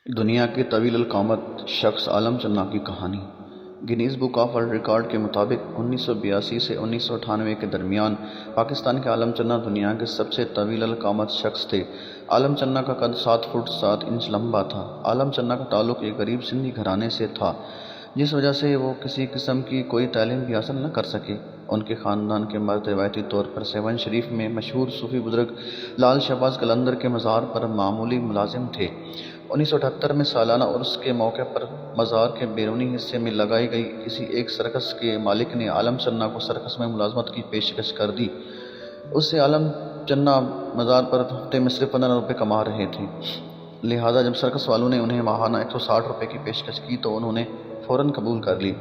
دنیا کے طویل القامت شخص عالم چنا کی کہانی۔ Guinness book of world record کے مطابق 1982 سے 1998 کے درمیان پاکستان کے عالم چنا دنیا کے سب سے طویل القامت شخص تھے۔ عالم چنا کا قد 7 فٹ 7 انچ لمبا تھا۔ عالم چنا کا تعلق ایک غریب سندھی گھرانے سے تھا، جس وجہ سے وہ کسی قسم کی کوئی تعلیم بھی حاصل نہ کر سکے۔ ان کے خاندان کے مرد روایتی طور پر سیون شریف میں مشہور صوفی بزرگ لال شہباز قلندر کے مزار پر معمولی ملازم تھے۔ 1978 میں سالانہ عرس کے موقع پر مزار کے بیرونی حصے میں لگائی گئی کسی ایک سرکس کے مالک نے عالم چنا کو سرکس میں ملازمت کی پیشکش کر دی۔ اس سے عالم چنا مزار پر ہفتے میں صرف 15 روپے کما رہے تھے، لہٰذا جب سرکس والوں نے انہیں ماہانہ 160 روپے کی پیشکش کی تو انہوں نے فوراً قبول کر لی۔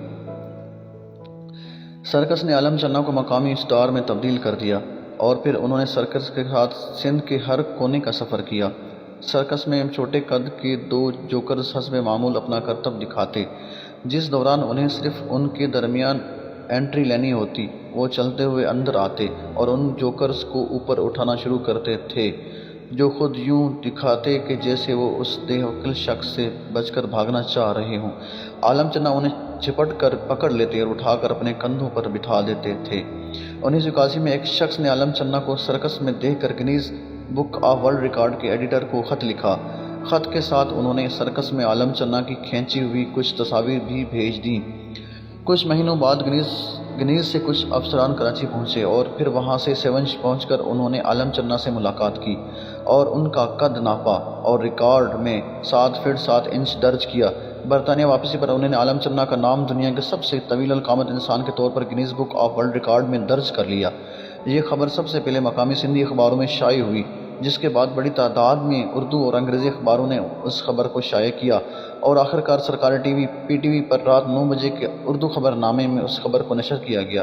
سرکس نے عالم چنا کو مقامی اسٹار میں تبدیل کر دیا اور پھر انہوں نے سرکس کے ساتھ سندھ کے ہر کونے کا سفر کیا۔ سرکس میں چھوٹے قد کے 2 جوکرز حسب معمول اپنا کرتب دکھاتے، جس دوران انہیں صرف ان کے درمیان انٹری لینی ہوتی۔ وہ چلتے ہوئے اندر آتے اور ان جوکرز کو اوپر اٹھانا شروع کرتے تھے، جو خود یوں دکھاتے کہ جیسے وہ اس دیوکل شخص سے بچ کر بھاگنا چاہ رہے ہوں۔ عالم چنا انہیں جھپٹ کر پکڑ لیتے اور اٹھا کر اپنے کندھوں پر بٹھا دیتے تھے۔ 1981 میں ایک شخص نے عالم چنا کو سرکس میں دیکھ کر Guinness book of world record کے ایڈیٹر کو خط لکھا۔ خط کے ساتھ انہوں نے سرکس میں عالم چنا کی کھینچی ہوئی کچھ تصاویر بھی بھیج دیں۔ کچھ مہینوں بعد گینیز سے کچھ افسران کراچی پہنچے اور پھر وہاں سے سیون پہنچ کر انہوں نے عالم چنا سے ملاقات کی اور ان کا قد ناپا اور ریکارڈ میں 7 فٹ 7 انچ درج کیا۔ برطانیہ واپسی پر انہوں نے عالم چنا کا نام دنیا کے سب سے طویل القامت انسان کے طور پر Guinness book of world record میں درج کر لیا۔ یہ خبر سب سے پہلے مقامی سندھی اخباروں میں شائع ہوئی، جس کے بعد بڑی تعداد میں اردو اور انگریزی اخباروں نے اس خبر کو شائع کیا اور آخرکار سرکاری T V P T V پر رات 9 بجے کے اردو خبر نامے میں اس خبر کو نشر کیا گیا۔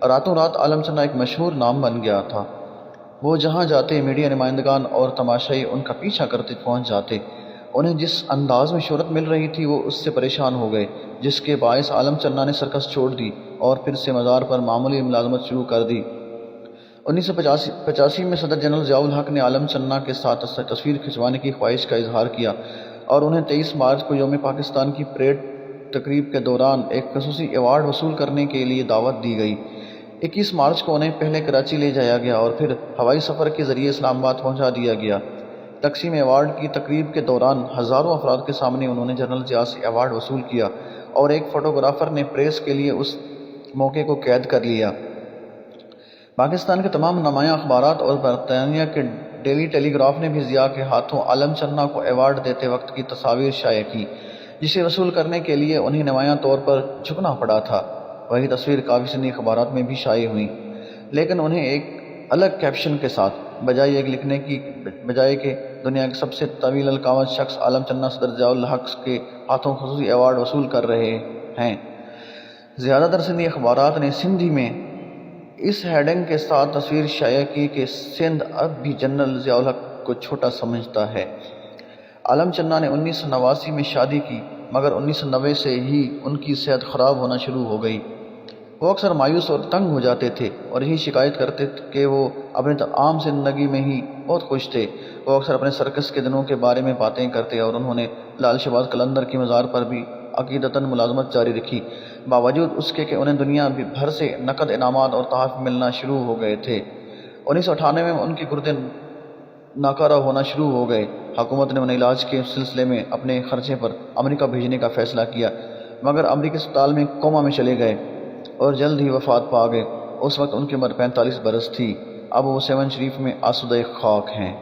راتوں رات عالم چنا ایک مشہور نام بن گیا تھا۔ وہ جہاں جاتے میڈیا نمائندگان اور تماشائی ان کا پیچھا کرتے پہنچ جاتے۔ انہیں جس انداز میں شہرت مل رہی تھی وہ اس سے پریشان ہو گئے، جس کے باعث عالم چنا نے سرکس چھوڑ دی اور پھر سے مزار پر معمولی ملازمت شروع کر دی۔ 1985 میں صدر جنرل ضیاء الحق نے عالم چنا کے ساتھ تصویر کھنچوانے کی خواہش کا اظہار کیا اور انہیں 23 مارچ کو یوم پاکستان کی پریڈ تقریب کے دوران ایک خصوصی ایوارڈ وصول کرنے کے لیے دعوت دی گئی۔ 21 مارچ کو انہیں پہلے کراچی لے جایا گیا اور پھر ہوائی سفر کے ذریعے اسلام آباد پہنچا دیا گیا۔ تقسیم ایوارڈ کی تقریب کے دوران ہزاروں افراد کے سامنے انہوں نے جنرل ضیاء سے ایوارڈ وصول کیا اور ایک فوٹوگرافر نے پریس کے لیے اس موقع کو قید کر لیا۔ پاکستان کے تمام نمایاں اخبارات اور برطانیہ کے ڈیلی ٹیلی گراف نے بھی ضیاء کے ہاتھوں عالم چنا کو ایوارڈ دیتے وقت کی تصاویر شائع کی، جسے وصول کرنے کے لیے انہیں نمایاں طور پر جھکنا پڑا تھا۔ وہی تصویر کافی سندھی اخبارات میں بھی شائع ہوئیں، لیکن انہیں ایک الگ کیپشن کے ساتھ، بجائے یہ لکھنے کی بجائے کہ دنیا کے سب سے طویل القامت شخص عالم چنا صدر ضیاء الحق کے ہاتھوں خصوصی ایوارڈ وصول کر رہے ہیں۔ زیادہ تر سندھی اخبارات نے سندھی میں اس ہیڈنگ کے ساتھ تصویر شائع کی کہ سندھ اب بھی جنرل ضیاء الحق کو چھوٹا سمجھتا ہے۔ عالم چنا نے 1989 میں شادی کی، مگر 1990 سے ہی ان کی صحت خراب ہونا شروع ہو گئی۔ وہ اکثر مایوس اور تنگ ہو جاتے تھے اور یہی شکایت کرتے کہ وہ اپنی عام زندگی میں ہی بہت خوش تھے۔ وہ اکثر اپنے سرکس کے دنوں کے بارے میں باتیں کرتے اور انہوں نے لال شہباز قلندر کی مزار پر بھی عقیدتاً ملازمت جاری رکھی، باوجود اس کے کہ انہیں دنیا بھر سے نقد انعامات اور تحائف ملنا شروع ہو گئے تھے۔ 1998 میں ان کے گردے ناکارہ ہونا شروع ہو گئے۔ حکومت نے انہیں علاج کے سلسلے میں اپنے خرچے پر امریکہ بھیجنے کا فیصلہ کیا، مگر امریکی اسپتال میں کوما میں چلے گئے اور جلد ہی وفات پا گئے۔ اس وقت ان کی عمر 45 برس تھی۔ اب وہ سیون شریف میں آسودہ خاک ہیں۔